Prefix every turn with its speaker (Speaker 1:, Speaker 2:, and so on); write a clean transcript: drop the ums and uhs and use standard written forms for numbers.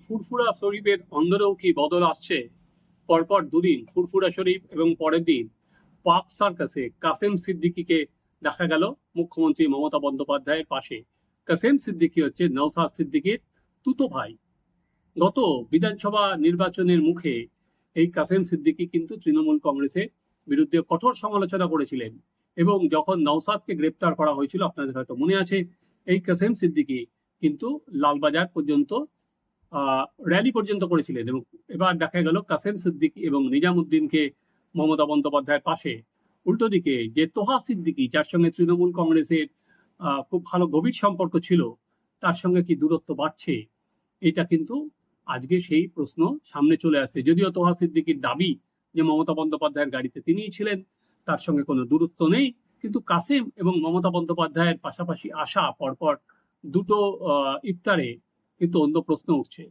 Speaker 1: ফুরফুরা শরীফের অন্দরেও কি বদল আসছে? পরপর দুদিন ফুরফুরা শরীফ এবং পরের দিন পার্ক সার্কাসে কাসেম সিদ্দিকীকে দেখা গেল মুখ্যমন্ত্রী মমতা বন্দ্যোপাধ্যায়ের পাশে। কাসেম সিদ্দিকী হচ্ছে নওশাদ সিদ্দিকীর তুতো ভাই। গত বিধানসভা নির্বাচনের মুখে এই কাসেম সিদ্দিকী কিন্তু তৃণমূল কংগ্রেসের বিরুদ্ধে কঠোর সমালোচনা করেছিলেন, এবং যখন নওশাদকে গ্রেপ্তার করা হয়েছিল আপনাদের হয়তো মনে আছে, এই কাসেম সিদ্দিকী কিন্তু লালবাজার পর্যন্ত র্যালি পর্যন্ত করেছিলেন। এবং এবার দেখা গেল কাসেম সিদ্দিকী এবং নিজামুদ্দিনকে মমতা বন্দ্যোপাধ্যায়ের পাশে। উল্টো দিকে যে তোহা সিদ্দিকী, যার সঙ্গে তৃণমূল কংগ্রেসের খুব ভালো গভীর সম্পর্ক ছিল, তার সঙ্গে কি দূরত্ব বাড়ছে? এটা কিন্তু আজকে সেই প্রশ্ন সামনে চলে আসছে। যদিও তোহা সিদ্দিকীর দাবি যে মমতা বন্দ্যোপাধ্যায়ের গাড়িতে তিনিই ছিলেন, তার সঙ্গে কোনো দূরত্ব নেই, কিন্তু কাসেম এবং মমতা বন্দ্যোপাধ্যায়ের পাশাপাশি আসা পরপর দুটো ইফতারে কিন্তু অন্য প্রশ্ন উঠছে।